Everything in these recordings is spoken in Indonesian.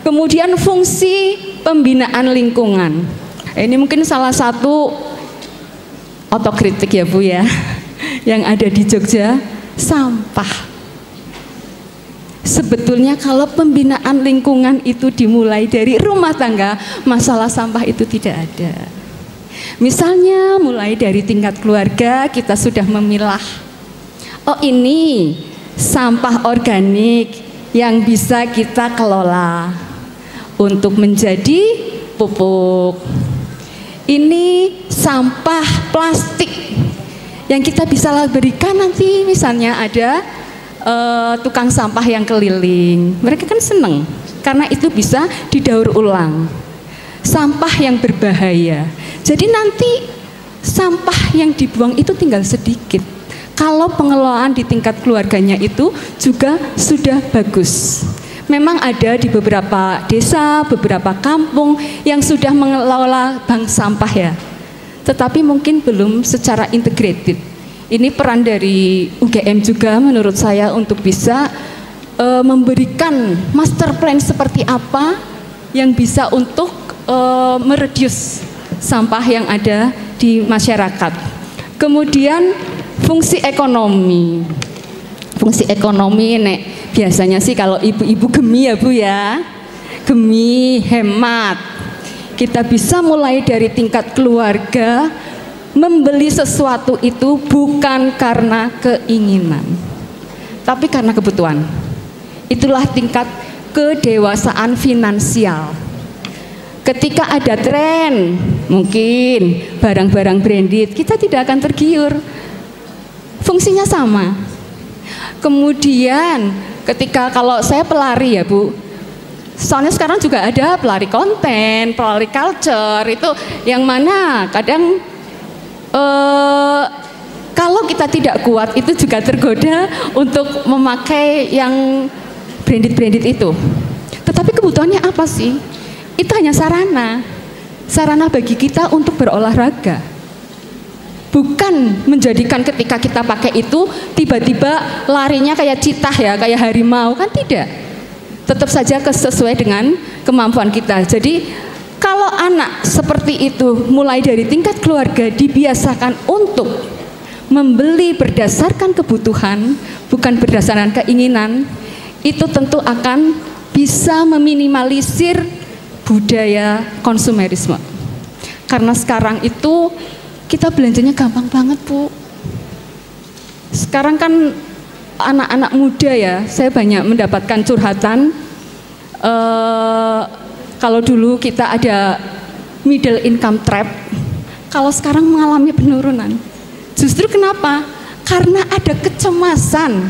Kemudian fungsi pembinaan lingkungan. Ini mungkin salah satu otokritik ya Bu ya, yang ada di Jogja, sampah. Sebetulnya kalau pembinaan lingkungan itu dimulai dari rumah tangga, masalah sampah itu tidak ada. Misalnya mulai dari tingkat keluarga kita sudah memilah, oh ini sampah organik yang bisa kita kelola untuk menjadi pupuk. Ini sampah plastik yang kita bisa berikan nanti, misalnya ada tukang sampah yang keliling, mereka kan seneng karena itu bisa didaur ulang. Sampah yang berbahaya, jadi nanti sampah yang dibuang itu tinggal sedikit. Kalau pengelolaan di tingkat keluarganya itu juga sudah bagus. Memang ada di beberapa desa, beberapa kampung yang sudah mengelola bank sampah ya, tetapi mungkin belum secara integrated. Ini peran dari UGM juga menurut saya untuk bisa memberikan master plan seperti apa yang bisa untuk mereduce sampah yang ada di masyarakat. Kemudian fungsi ekonomi. Fungsi ekonomi nek biasanya sih kalau ibu-ibu gemi ya Bu ya. Gemi, hemat. Kita bisa mulai dari tingkat keluarga. Membeli sesuatu itu bukan karena keinginan, tapi karena kebutuhan. Itulah tingkat kedewasaan finansial. Ketika ada tren, mungkin barang-barang branded, kita tidak akan tergiur. Fungsinya sama. Kemudian ketika kalau saya pelari ya Bu, soalnya sekarang juga ada pelari konten, pelari culture, itu yang mana kadang kalau kita tidak kuat itu juga tergoda untuk memakai yang branded itu. Tetapi kebutuhannya apa sih? Itu hanya sarana bagi kita untuk berolahraga. Bukan menjadikan ketika kita pakai itu tiba-tiba larinya kayak citah ya, kayak harimau, kan tidak. Tetap saja sesuai dengan kemampuan kita. Jadi kalau anak seperti itu mulai dari tingkat keluarga dibiasakan untuk membeli berdasarkan kebutuhan, bukan berdasarkan keinginan, itu tentu akan bisa meminimalisir budaya konsumerisme. Karena sekarang itu kita belanjanya gampang banget Bu. Sekarang kan anak-anak muda ya, saya banyak mendapatkan curhatan. Kalau dulu kita ada middle income trap, kalau sekarang mengalami penurunan. Justru kenapa? Karena ada kecemasan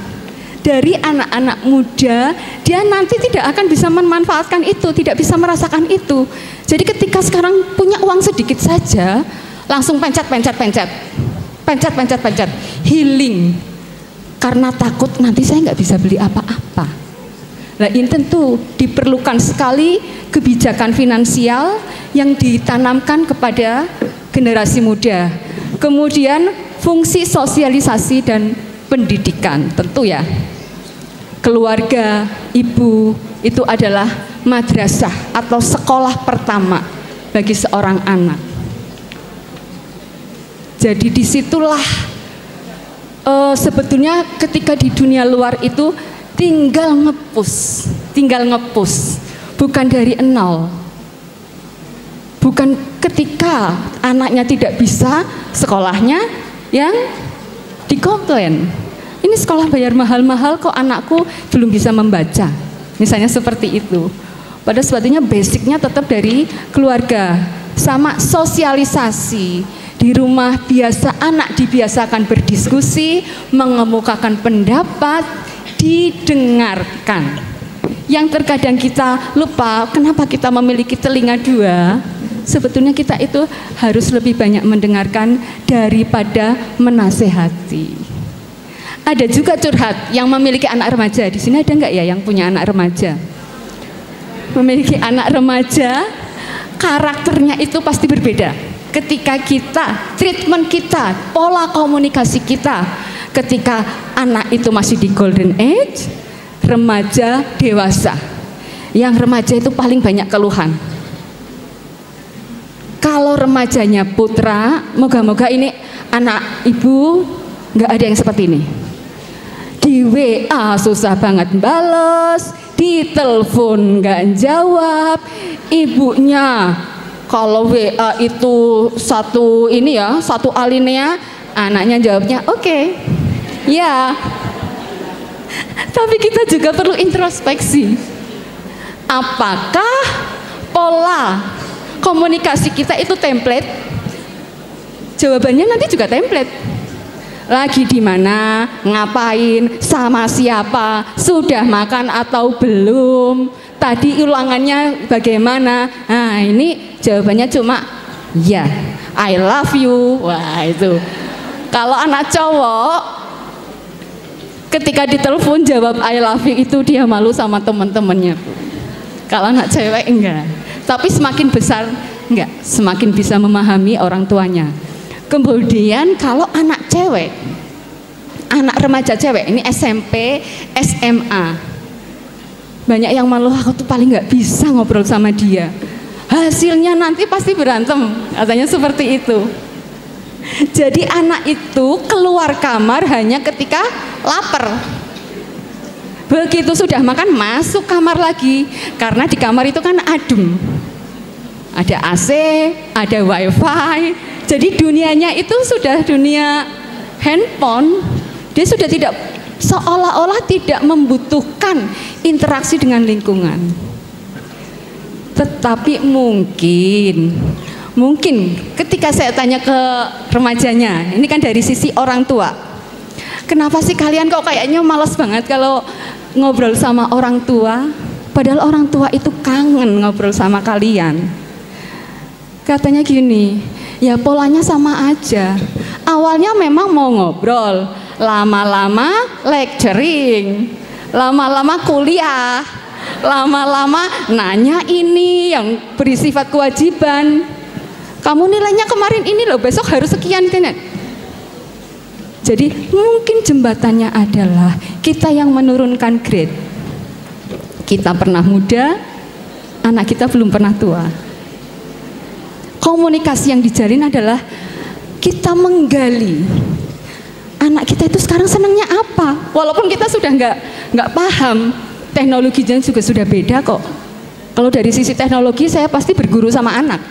dari anak-anak muda, dia nanti tidak akan bisa memanfaatkan itu, tidak bisa merasakan itu. Jadi ketika sekarang punya uang sedikit saja, langsung pencet, healing. Karena takut nanti saya nggak bisa beli apa-apa. Nah ini tentu diperlukan sekali kebijakan finansial yang ditanamkan kepada generasi muda. Kemudian fungsi sosialisasi dan pendidikan tentu ya. Keluarga, ibu itu adalah madrasah atau sekolah pertama bagi seorang anak. Jadi disitulah sebetulnya ketika di dunia luar itu tinggal ngepus, bukan dari nol. Bukan ketika anaknya tidak bisa sekolahnya yang dikomplain. Ini sekolah bayar mahal-mahal kok anakku belum bisa membaca. Misalnya seperti itu. Pada sebetulnya basicnya tetap dari keluarga. Sama sosialisasi. Di rumah biasa anak dibiasakan berdiskusi, mengemukakan pendapat, didengarkan. Yang terkadang kita lupa, kenapa kita memiliki telinga dua? Sebetulnya kita itu harus lebih banyak mendengarkan daripada menasehati. Ada juga curhat yang memiliki anak remaja. Di sini ada nggak ya yang punya anak remaja? Memiliki anak remaja, karakternya itu pasti berbeda. Ketika kita, treatment kita, pola komunikasi kita, ketika anak itu masih di golden age, remaja, dewasa. yang remaja itu paling banyak keluhan. Kalau remajanya putra, moga-moga ini anak ibu nggak ada yang seperti ini. Di WA susah banget bales, di telepon nggak jawab, ibunya kalau WA itu satu alinea, anaknya jawabnya oke, ya. Tapi kita juga perlu introspeksi. Apakah pola komunikasi kita itu template? Jawabannya nanti juga template. Lagi di mana, ngapain, sama siapa, sudah makan atau belum, tadi ulangannya bagaimana. Nah, ini jawabannya cuma ya, I love you. Wah, itu. Kalau anak cowok ketika ditelepon jawab I love you itu dia malu sama teman-temannya. Kalau anak cewek enggak. Tapi semakin besar enggak, semakin bisa memahami orang tuanya. Kemudian kalau anak cewek, anak remaja cewek, ini SMP, SMA, banyak yang malu, aku tuh paling nggak bisa ngobrol sama dia. Hasilnya nanti pasti berantem, katanya seperti itu. Jadi anak itu keluar kamar hanya ketika lapar. Begitu sudah makan masuk kamar lagi, karena di kamar itu kan adem. Ada AC, ada wifi. Jadi dunianya itu sudah dunia handphone. Dia sudah tidak, seolah-olah tidak membutuhkan interaksi dengan lingkungan. Tetapi mungkin ketika saya tanya ke remajanya, ini kan dari sisi orang tua, kenapa sih kalian kok kayaknya malas banget kalau ngobrol sama orang tua, padahal orang tua itu kangen ngobrol sama kalian. Katanya gini, ya polanya sama aja. Awalnya memang mau ngobrol, lama-lama lecturing, lama-lama kuliah, lama-lama nanya ini yang bersifat kewajiban. Kamu nilainya kemarin ini loh, besok harus sekian kan? Jadi mungkin jembatannya adalah kita yang menurunkan grade. Kita pernah muda, anak kita belum pernah tua. Komunikasi yang dijalin adalah kita menggali anak kita itu sekarang senangnya apa. Walaupun kita sudah nggak paham, teknologinya juga sudah beda kok. Kalau dari sisi teknologi saya pasti berguru sama anak,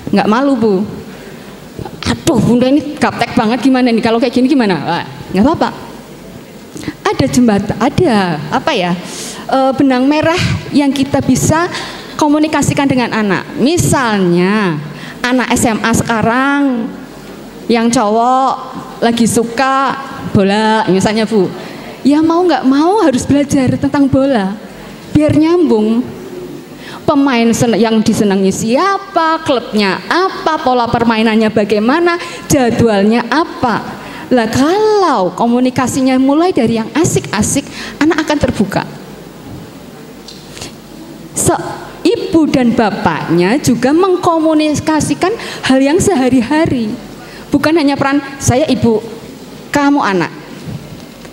nggak malu Bu. Aduh Bunda ini gaptek banget, gimana nih kalau kayak gini gimana? Wah, nggak apa-apa. Ada jembatan, ada apa ya, benang merah yang kita bisa komunikasikan dengan anak. Misalnya anak SMA sekarang yang cowok lagi suka bola misalnya Bu, ya mau nggak mau harus belajar tentang bola biar nyambung. Pemain yang disenangi siapa, klubnya apa, pola permainannya bagaimana, jadwalnya apa. Lah kalau komunikasinya mulai dari yang asik-asik, anak akan terbuka. Ibu dan bapaknya juga mengkomunikasikan hal yang sehari-hari. Bukan hanya peran saya ibu, kamu anak.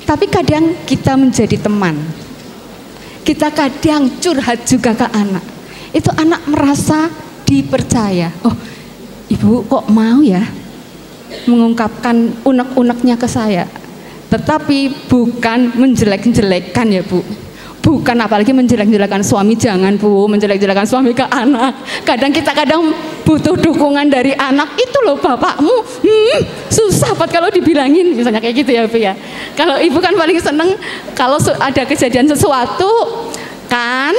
Tapi kadang kita menjadi teman. Kita kadang curhat juga ke anak. Itu anak merasa dipercaya. Oh, ibu kok mau ya mengungkapkan unek-uneknya ke saya. Tetapi bukan menjelek-jelekkan ya Bu. Bukan apalagi menjelek-jelekan suami, jangan Bu, menjelek-jelekan suami ke anak. Kadang kita butuh dukungan dari anak. Itu loh bapakmu, susah banget kalau dibilangin, misalnya kayak gitu ya Bu ya. Kalau ibu kan paling seneng kalau ada kejadian sesuatu kan,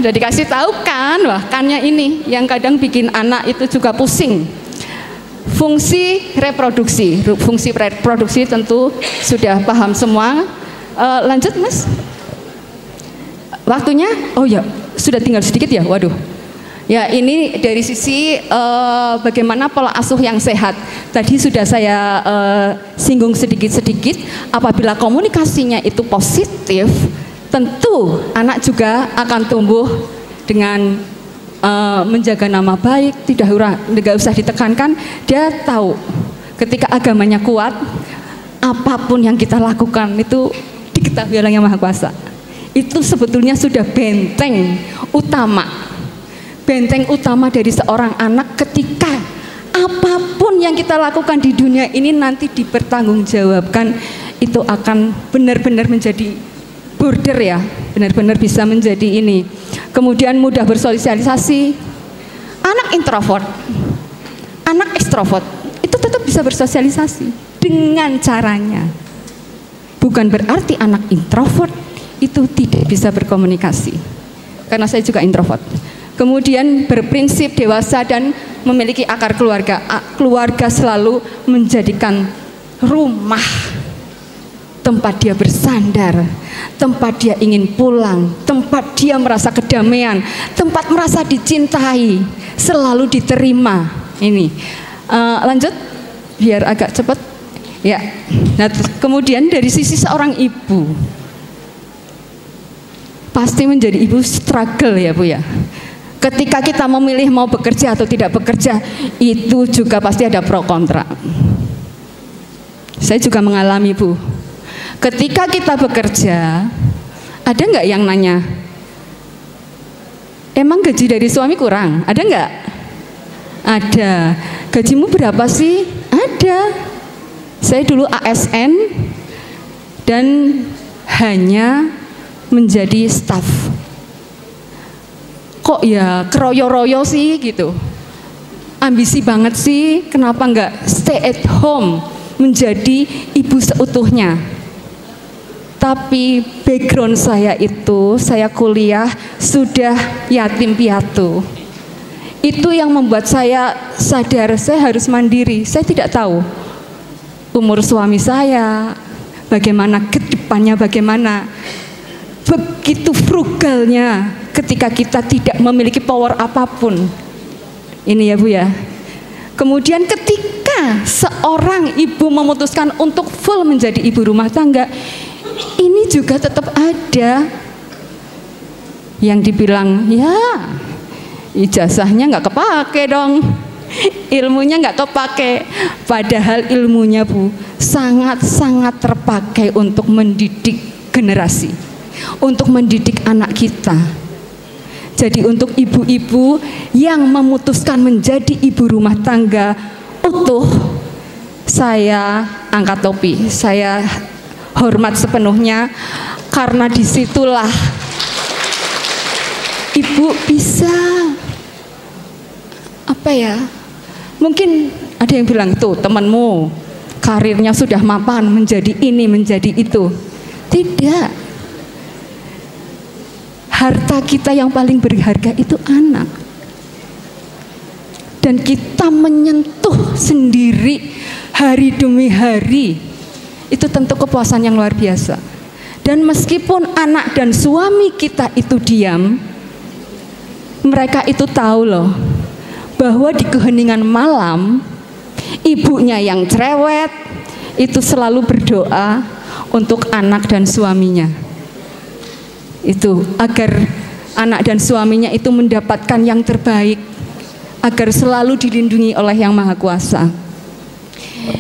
udah dikasih tahu kan, wah kannya ini yang kadang bikin anak itu juga pusing. Fungsi reproduksi tentu sudah paham semua. Lanjut Mas. Waktunya, oh ya sudah tinggal sedikit ya, waduh. Ya ini dari sisi bagaimana pola asuh yang sehat. Tadi sudah saya singgung sedikit-sedikit. Apabila komunikasinya itu positif, tentu anak juga akan tumbuh dengan menjaga nama baik, tidak usah ditekankan. Dia tahu ketika agamanya kuat, apapun yang kita lakukan itu diketahui oleh Yang Maha Kuasa. itu sebetulnya sudah benteng utama. Benteng utama dari seorang anak ketika apapun yang kita lakukan di dunia ini nanti dipertanggungjawabkan, itu akan benar-benar menjadi border ya, benar-benar bisa menjadi ini. Kemudian mudah bersosialisasi. Anak introvert, anak ekstrovert itu tetap bisa bersosialisasi dengan caranya. Bukan berarti anak introvert itu tidak bisa berkomunikasi, karena saya juga introvert. Kemudian berprinsip dewasa dan memiliki akar keluarga. Keluarga selalu menjadikan rumah tempat dia bersandar, tempat dia ingin pulang, tempat dia merasa kedamaian, tempat merasa dicintai, selalu diterima. Ini lanjut biar agak cepat ya. Nah, kemudian dari sisi seorang ibu, pasti menjadi ibu struggle ya Bu ya. Ketika kita memilih mau bekerja atau tidak bekerja, itu juga pasti ada pro kontra. Saya juga mengalami Bu. Ketika kita bekerja, ada nggak yang nanya, emang gaji dari suami kurang? Ada nggak? Ada. Gajimu berapa sih? Ada. Saya dulu ASN dan hanya menjadi staf. Kok ya keroyo-royo sih gitu, ambisi banget sih, kenapa nggak stay at home menjadi ibu seutuhnya. Tapi background saya itu, saya kuliah sudah yatim piatu. Itu yang membuat saya sadar saya harus mandiri. Saya tidak tahu umur suami saya, bagaimana ke depannya, bagaimana. Begitu frugalnya ketika kita tidak memiliki power apapun. Ini ya Bu ya. Kemudian ketika seorang ibu memutuskan untuk full menjadi ibu rumah tangga, ini juga tetap ada yang dibilang, ya ijazahnya nggak kepake dong, ilmunya nggak kepake. Padahal ilmunya Bu sangat-sangat terpakai untuk mendidik generasi, untuk mendidik anak kita. Jadi untuk ibu-ibu yang memutuskan menjadi ibu rumah tangga utuh, saya angkat topi, saya hormat sepenuhnya, karena disitulah ibu bisa apa ya, mungkin ada yang bilang tuh temanmu karirnya sudah mapan menjadi ini menjadi itu. Tidak. Harta kita yang paling berharga itu anak. Dan kita menyentuh sendiri hari demi hari, itu tentu kepuasan yang luar biasa. Dan meskipun anak dan suami kita itu diam, mereka itu tahu loh, bahwa di keheningan malam, ibunya yang cerewet itu selalu berdoa untuk anak dan suaminya. Itu agar anak dan suaminya itu mendapatkan yang terbaik, agar selalu dilindungi oleh Yang Maha Kuasa.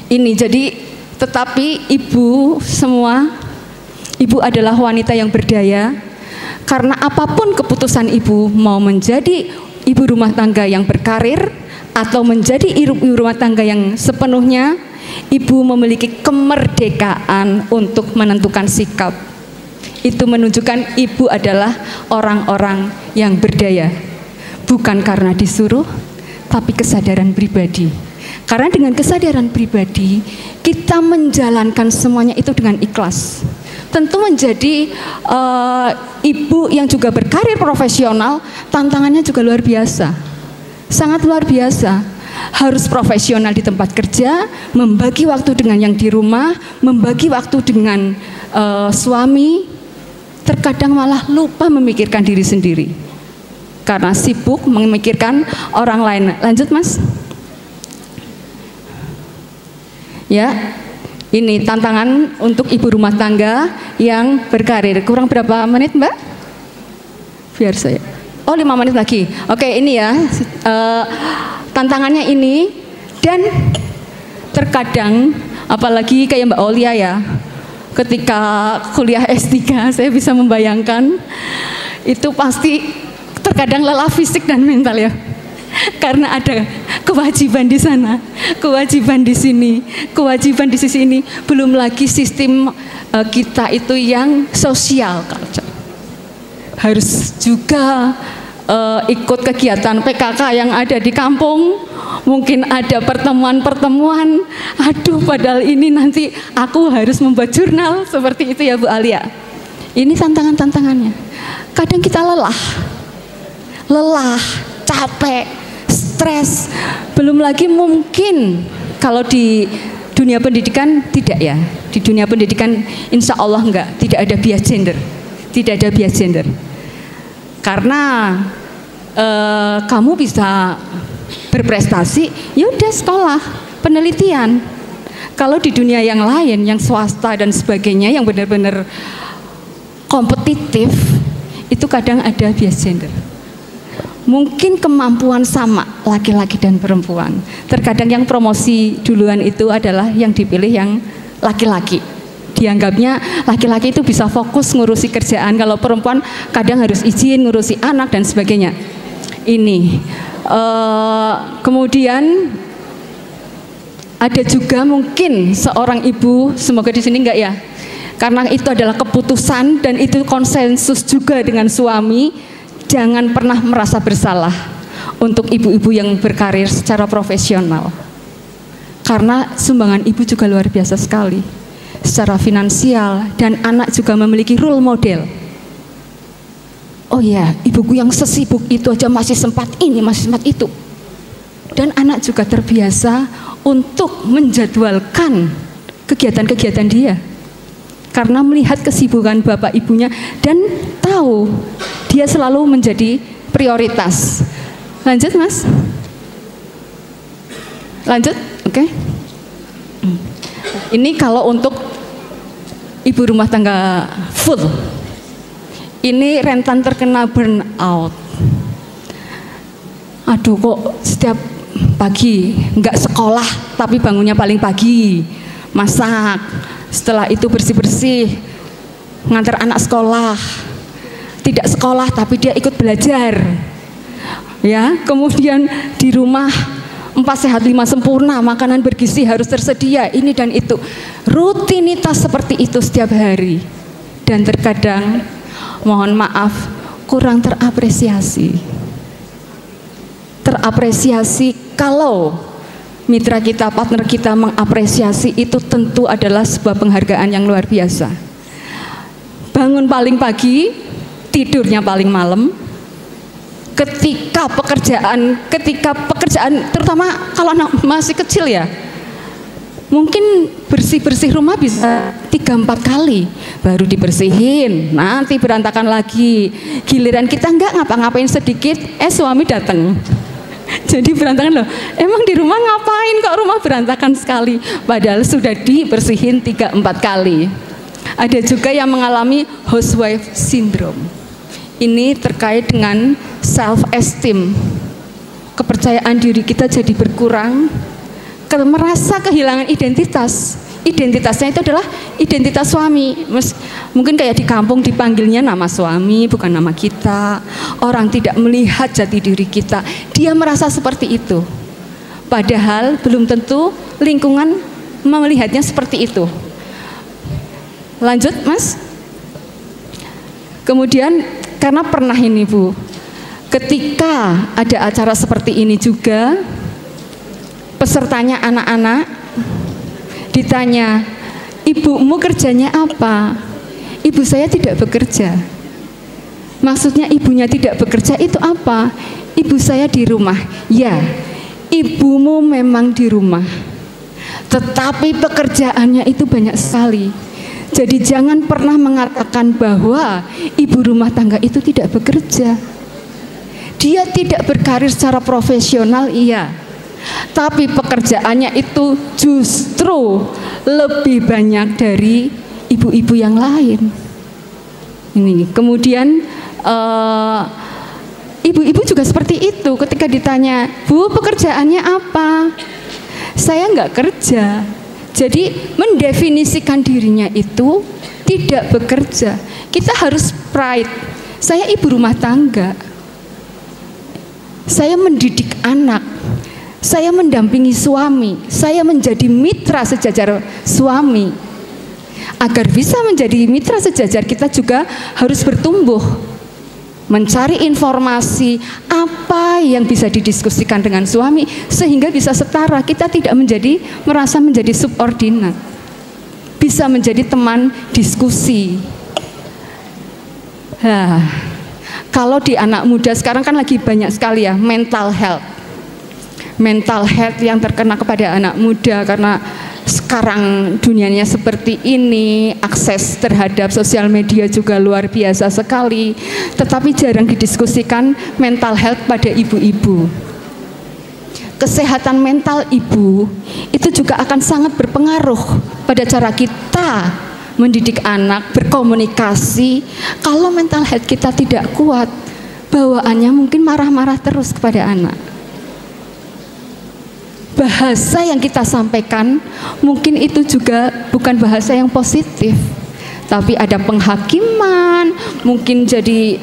Ini jadi, tetapi ibu semua, ibu adalah wanita yang berdaya, karena apapun keputusan ibu, mau menjadi ibu rumah tangga yang berkarir atau menjadi ibu rumah tangga yang sepenuhnya, ibu memiliki kemerdekaan untuk menentukan sikap. Itu menunjukkan ibu adalah orang-orang yang berdaya, bukan karena disuruh, tapi kesadaran pribadi. Karena dengan kesadaran pribadi, kita menjalankan semuanya itu dengan ikhlas. Tentu menjadi ibu yang juga berkarir profesional, tantangannya juga luar biasa, sangat luar biasa. Harus profesional di tempat kerja, membagi waktu dengan yang di rumah, membagi waktu dengan suami. Terkadang malah lupa memikirkan diri sendiri karena sibuk memikirkan orang lain. Lanjut Mas. Ya, ini tantangan untuk ibu rumah tangga yang berkarir. Kurang berapa menit Mbak? Biar saya. Oh 5 menit lagi. Oke, ini ya tantangannya ini. Dan terkadang apalagi kayak Mbak Olia ya, ketika kuliah S3, saya bisa membayangkan itu pasti terkadang lelah fisik dan mental ya. Karena ada kewajiban di sana, kewajiban di sini, kewajiban di sisi ini. Belum lagi sistem kita itu yang sosial culture. Harus juga ikut kegiatan PKK yang ada di kampung. Mungkin ada pertemuan-pertemuan. Aduh, padahal ini nanti aku harus membuat jurnal seperti itu ya Bu Alia. Ini tantangan-tantangannya. Kadang kita lelah, capek, stres. Belum lagi mungkin kalau di dunia pendidikan tidak ya. Di dunia pendidikan insya Allah enggak, tidak ada bias gender. Tidak ada bias gender. Karena kamu bisa berprestasi, ya udah sekolah, penelitian. Kalau di dunia yang lain, yang swasta dan sebagainya, yang benar-benar kompetitif, itu kadang ada bias gender. Mungkin kemampuan sama laki-laki dan perempuan. Terkadang yang promosi duluan itu adalah yang dipilih yang laki-laki. Dianggapnya laki-laki itu bisa fokus ngurusi kerjaan, kalau perempuan kadang harus izin ngurusi anak dan sebagainya. Ini kemudian ada juga mungkin seorang ibu, semoga di sini enggak ya, karena itu adalah keputusan dan itu konsensus juga dengan suami. Jangan pernah merasa bersalah untuk ibu-ibu yang berkarir secara profesional, karena sumbangan ibu juga luar biasa sekali secara finansial, dan anak juga memiliki role model. Oh ya, ibuku yang sesibuk itu aja masih sempat ini, masih sempat itu. Dan anak juga terbiasa untuk menjadwalkan kegiatan-kegiatan dia, karena melihat kesibukan bapak ibunya dan tahu dia selalu menjadi prioritas. Lanjut Mas. Lanjut, oke. Ini kalau untuk ibu rumah tangga full, ini rentan terkena burnout. Aduh, kok setiap pagi nggak sekolah tapi bangunnya paling pagi, masak, setelah itu bersih-bersih, ngantar anak sekolah, tidak sekolah tapi dia ikut belajar, ya. Kemudian di rumah 4 sehat 5 sempurna, makanan bergizi harus tersedia, ini dan itu. Rutinitas seperti itu setiap hari. Dan terkadang, mohon maaf, kurang terapresiasi. Terapresiasi kalau mitra kita, partner kita mengapresiasi, itu tentu adalah sebuah penghargaan yang luar biasa. Bangun paling pagi, tidurnya paling malam. Ketika pekerjaan terutama kalau anak masih kecil ya, mungkin bersih-bersih rumah bisa 3-4 kali baru dibersihin, nanti berantakan lagi. Giliran kita enggak ngapa-ngapain sedikit, suami datang. Jadi berantakan loh. Emang di rumah ngapain kok rumah berantakan sekali? Padahal sudah dibersihin 3-4 kali. Ada juga yang mengalami housewife syndrome. Ini terkait dengan self-esteem. Kepercayaan diri kita jadi berkurang, merasa kehilangan identitas. Identitasnya itu adalah identitas suami. Mungkin kayak di kampung dipanggilnya nama suami, bukan nama kita. Orang tidak melihat jati diri kita. Dia merasa seperti itu. Padahal belum tentu lingkungan melihatnya seperti itu. Lanjut, Mas. Kemudian karena pernah ini Bu, ketika ada acara seperti ini juga, pesertanya anak-anak ditanya, ibumu kerjanya apa? Ibu saya tidak bekerja. Maksudnya ibunya tidak bekerja itu apa? Ibu saya di rumah. Ya, ibumu memang di rumah, tetapi pekerjaannya itu banyak sekali. Jadi jangan pernah mengatakan bahwa ibu rumah tangga itu tidak bekerja. Dia tidak berkarir secara profesional, iya. Tapi pekerjaannya itu justru lebih banyak dari ibu-ibu yang lain. Ini kemudian ibu-ibu juga seperti itu. Ketika ditanya, Bu, pekerjaannya apa? Saya nggak kerja. Jadi mendefinisikan dirinya itu tidak bekerja. Kita harus pride. Saya ibu rumah tangga. Saya mendidik anak. Saya mendampingi suami. Saya menjadi mitra sejajar suami. Agar bisa menjadi mitra sejajar, kita juga harus bertumbuh, mencari informasi apa yang bisa didiskusikan dengan suami sehingga bisa setara. Kita tidak merasa menjadi subordinat, bisa menjadi teman diskusi. Kalau di anak muda sekarang kan lagi banyak sekali ya mental health yang terkena kepada anak muda karena sekarang dunianya seperti ini, akses terhadap sosial media juga luar biasa sekali, tetapi jarang didiskusikan mental health pada ibu-ibu. Kesehatan mental ibu itu juga akan sangat berpengaruh pada cara kita mendidik anak, berkomunikasi. Kalau mental health kita tidak kuat, bawaannya mungkin marah-marah terus kepada anak. Bahasa yang kita sampaikan mungkin itu juga bukan bahasa yang positif, tapi ada penghakiman, mungkin jadi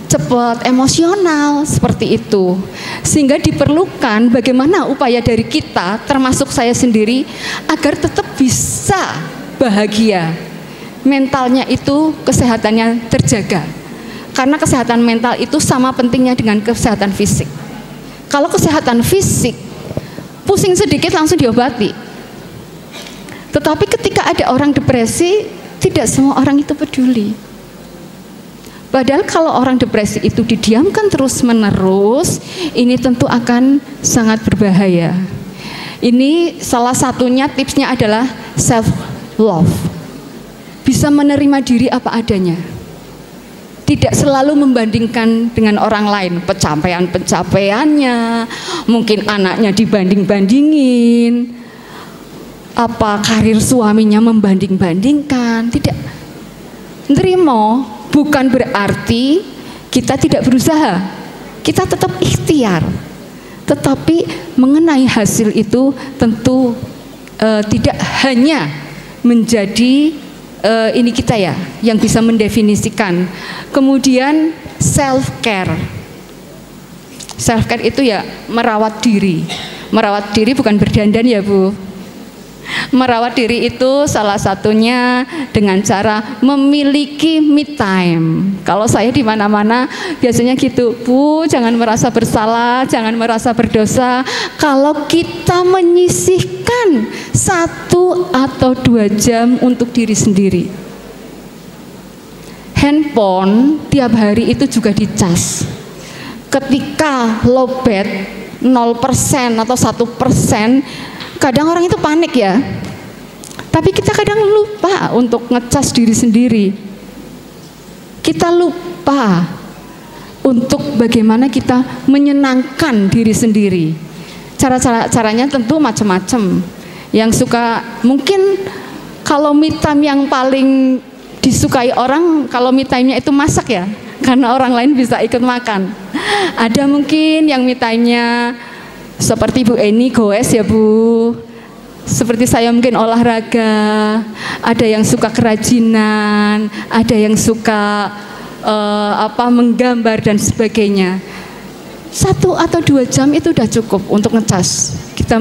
cepat emosional seperti itu. Sehingga diperlukan bagaimana upaya dari kita, termasuk saya sendiri, agar tetap bisa bahagia. Mentalnya itu kesehatannya terjaga. Karena kesehatan mental itu sama pentingnya dengan kesehatan fisik. Kalau kesehatan fisik pusing sedikit langsung diobati. Tetapi ketika ada orang depresi, tidak semua orang itu peduli. Padahal kalau orang depresi itu didiamkan terus-menerus, ini tentu akan sangat berbahaya. Ini salah satunya tipsnya adalah self love. Bisa menerima diri apa adanya. Tidak selalu membandingkan dengan orang lain, pencapaiannya, mungkin anaknya dibanding-bandingin, karir suaminya membanding-bandingkan. Tidak, nerimo bukan berarti kita tidak berusaha, kita tetap ikhtiar. Tetapi mengenai hasil itu tentu tidak hanya menjadi ini kita ya yang bisa mendefinisikan. Kemudian self care itu ya merawat diri bukan berdandan ya Bu. Merawat diri itu salah satunya dengan cara memiliki me time. Kalau saya di mana-mana biasanya gitu, Bu, jangan merasa bersalah, jangan merasa berdosa kalau kita menyisihkan 1 atau 2 jam untuk diri sendiri. Handphone tiap hari itu juga dicas. Ketika lowbat 0% atau 1%, kadang orang itu panik ya, tapi kita kadang lupa untuk ngecas diri sendiri. Kita lupa untuk bagaimana kita menyenangkan diri sendiri. Caranya tentu macam-macam. Yang suka, mungkin kalau me time yang paling disukai orang, kalau me time-nya itu masak ya, karena orang lain bisa ikut makan. Ada mungkin yang me time-nya seperti Bu Eni goes ya Bu, seperti saya mungkin olahraga, ada yang suka kerajinan, ada yang suka menggambar dan sebagainya. 1 atau 2 jam itu udah cukup untuk ngecas. Kita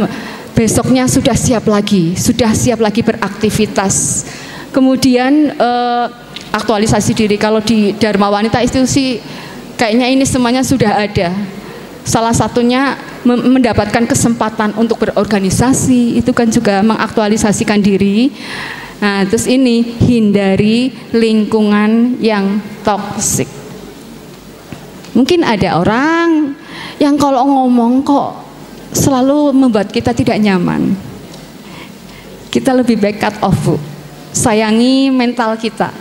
besoknya sudah siap lagi beraktivitas. Kemudian aktualisasi diri. Kalau di Dharma Wanita Institusi kayaknya ini semuanya sudah ada. Salah satunya mendapatkan kesempatan untuk berorganisasi, itu kan juga mengaktualisasikan diri. Nah, terus ini hindari lingkungan yang toksik. Mungkin ada orang yang kalau ngomong kok selalu membuat kita tidak nyaman. Kita lebih baik cut off, Bu. Sayangi mental kita.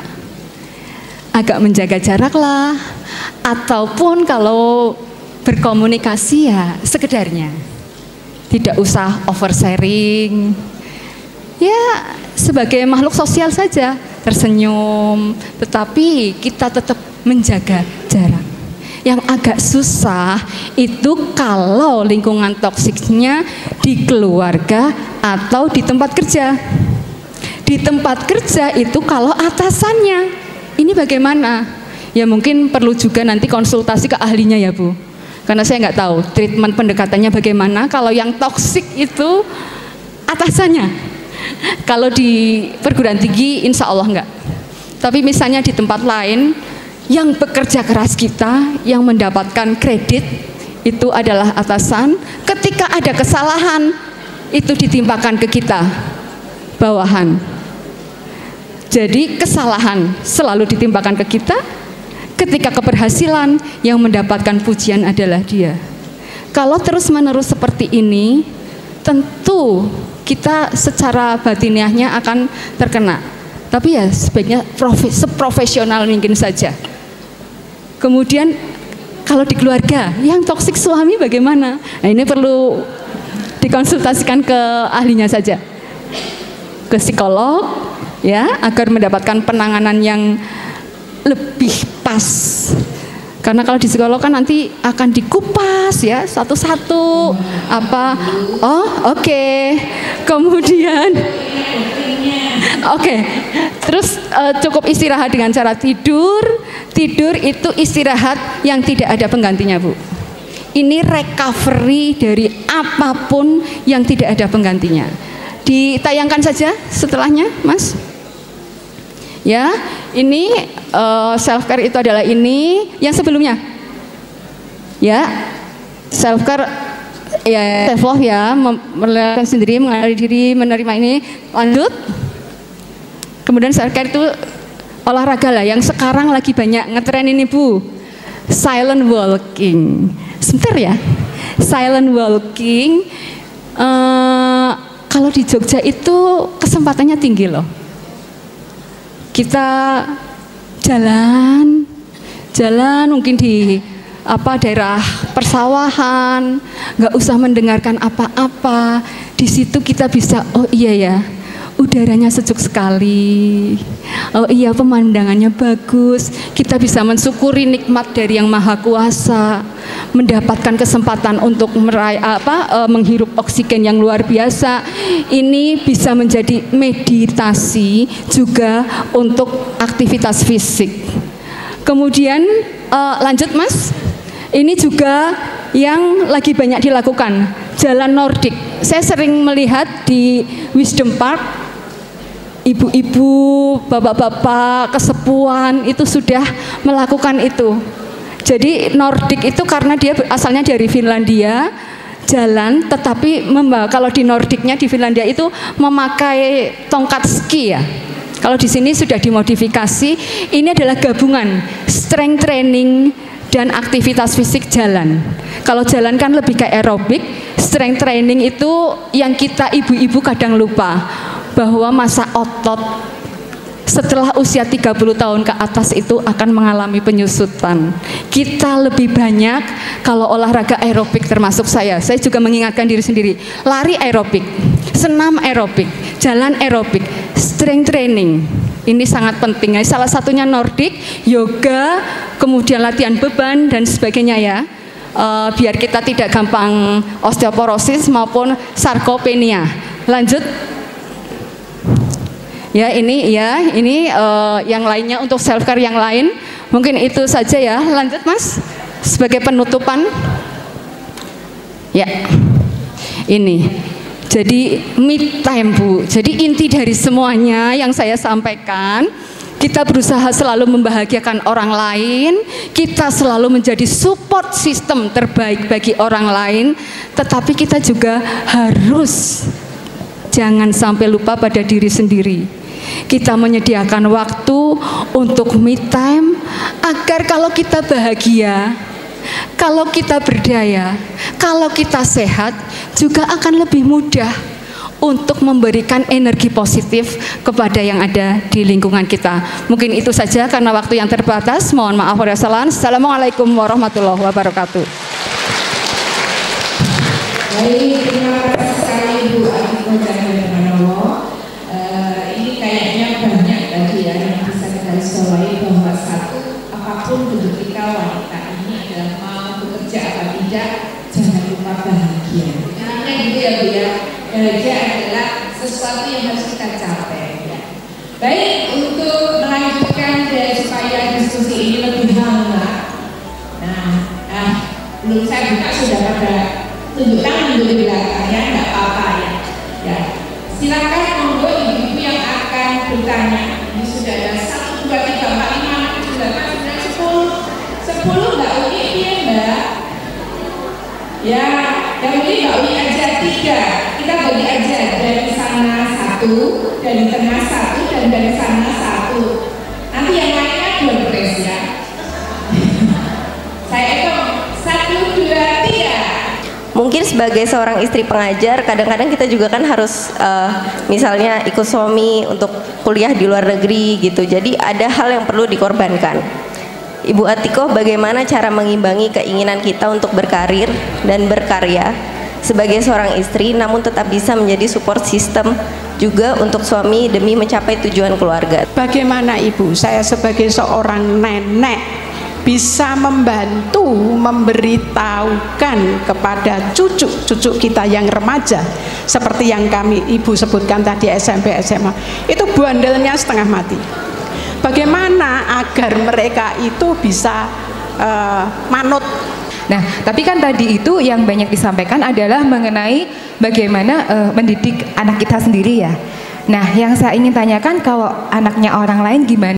Agak menjaga jarak lah, ataupun kalau berkomunikasi ya sekedarnya, tidak usah oversharing. Ya sebagai makhluk sosial saja, tersenyum, tetapi kita tetap menjaga jarak. Yang agak susah itu kalau lingkungan toksiknya di keluarga atau di tempat kerja. di tempat kerja itu kalau atasannya ini bagaimana? Ya mungkin perlu juga nanti konsultasi ke ahlinya ya Bu, karena saya nggak tahu treatment pendekatannya bagaimana. Kalau yang toksik itu atasannya, kalau di perguruan tinggi insya Allah enggak. Tapi misalnya di tempat lain yang bekerja keras kita, yang mendapatkan kredit itu adalah atasan. Ketika ada kesalahan itu ditimpakan ke kita bawahan. Jadi kesalahan selalu ditimpakan ke kita. Ketika keberhasilan yang mendapatkan pujian adalah dia. Kalau terus-menerus seperti ini, tentu kita secara batiniahnya akan terkena. Tapi ya sebaiknya seprofesional mungkin saja. Kemudian kalau di keluarga, yang toksik suami bagaimana? Nah ini perlu dikonsultasikan ke ahlinya saja, ke psikolog ya, agar mendapatkan penanganan yang lebih pas. Karena kalau di psikolog kan nanti akan dikupas ya satu-satu apa. Oh oke. Kemudian oke. Terus cukup istirahat dengan cara tidur. Tidur itu istirahat yang tidak ada penggantinya Bu. Ini recovery dari apapun yang tidak ada penggantinya. Ditayangkan saja setelahnya Mas. Ya, ini self care itu adalah ini. Yang sebelumnya, ya self care ya self love ya, melakukan sendiri, mengenali diri, menerima ini. Lanjut. Kemudian self care itu olahraga lah, yang sekarang lagi banyak ngetren ini Bu. Silent walking. Sebentar ya, silent walking. Kalau di Jogja itu kesempatannya tinggi loh. Kita jalan mungkin di daerah persawahan, nggak usah mendengarkan apa-apa. Di situ kita bisa, oh iya ya, udaranya sejuk sekali. Oh iya, pemandangannya bagus. Kita bisa mensyukuri nikmat dari Yang Maha Kuasa, mendapatkan kesempatan untuk menghirup oksigen yang luar biasa. Ini bisa menjadi meditasi juga untuk aktivitas fisik. Kemudian lanjut Mas. Ini juga yang lagi banyak dilakukan, jalan Nordik. Saya sering melihat di Wisdom Park, ibu-ibu, bapak-bapak, kesepuan itu sudah melakukan itu. Jadi Nordik itu karena dia asalnya dari Finlandia, jalan, tetapi kalau di Nordiknya di Finlandia itu memakai tongkat ski ya. Kalau di sini sudah dimodifikasi, ini adalah gabungan strength training dan aktivitas fisik jalan. Kalau jalan kan lebih ke aerobik, strength training itu yang kita ibu-ibu kadang lupa, bahwa masa otot setelah usia 30 tahun ke atas itu akan mengalami penyusutan. Kita lebih banyak kalau olahraga aerobik, termasuk saya juga mengingatkan diri sendiri, lari aerobik, senam aerobik, jalan aerobik, strength training. Ini sangat penting. Salah satunya Nordik, yoga, kemudian latihan beban dan sebagainya ya. Biar kita tidak gampang osteoporosis maupun sarkopenia. Lanjut. Ya ini yang lainnya untuk self care yang lain. Mungkin itu saja ya. Lanjut Mas. Sebagai penutupan. Ya. Ini. Jadi me time Bu. Jadi inti dari semuanya yang saya sampaikan, kita berusaha selalu membahagiakan orang lain, kita selalu menjadi support system terbaik bagi orang lain, tetapi kita juga harus jangan sampai lupa pada diri sendiri. Kita menyediakan waktu untuk me time agar kalau kita bahagia, kalau kita berdaya, kalau kita sehat, juga akan lebih mudah untuk memberikan energi positif kepada yang ada di lingkungan kita. Mungkin itu saja karena waktu yang terbatas. Mohon maaf wa salam. Assalamualaikum warahmatullahi wabarakatuh. Baik, terima kasih sekali Bu Adiko dan Manowo. Ini kayaknya banyak tadi ya yang bisa kita garisbawahi, bahwa satu, apapun bentuk kita wanita ini adalah mau bekerja apa tidak, jangan lupa bahagia. Karena gitu ya Bu ya, bahagia adalah sesuatu yang harus kita capai. Ya. Baik, untuk melanjutkan dan supaya diskusi ini lebih hangat. Belum saya buka sudah pada tunjuk tangan di belakangnya, nggak apa-apa ya. Ya, silakan monggo ibu-ibu yang akan bertanya. Ini sudah ada 1, 2, 3, 4, 5, 6, 7, 8, 9, 10. 10 Mbak Uni ya Mbak. Ya, yang ini Mbak Uni aja 3. Kita bagi aja dari sana 1, dari tengah 1, dan dari sana 1. Nanti yang lainnya 2 beres ya. Saya hitung 1, 2, 3. Mungkin sebagai seorang istri pengajar, kadang-kadang kita juga kan harus misalnya ikut suami untuk kuliah di luar negeri gitu. Jadi ada hal yang perlu dikorbankan. Ibu Atikoh, bagaimana cara mengimbangi keinginan kita untuk berkarir dan berkarya sebagai seorang istri, namun tetap bisa menjadi support system juga untuk suami demi mencapai tujuan keluarga? Bagaimana Ibu, saya sebagai seorang nenek bisa membantu memberitahukan kepada cucu-cucu kita yang remaja, seperti yang Ibu sebutkan tadi, SMP, SMA, itu bandelnya setengah mati. Bagaimana agar mereka itu bisa manut. Nah, tapi kan tadi itu yang banyak disampaikan adalah mengenai bagaimana mendidik anak kita sendiri ya. Nah, yang saya ingin tanyakan, kalau anaknya orang lain gimana?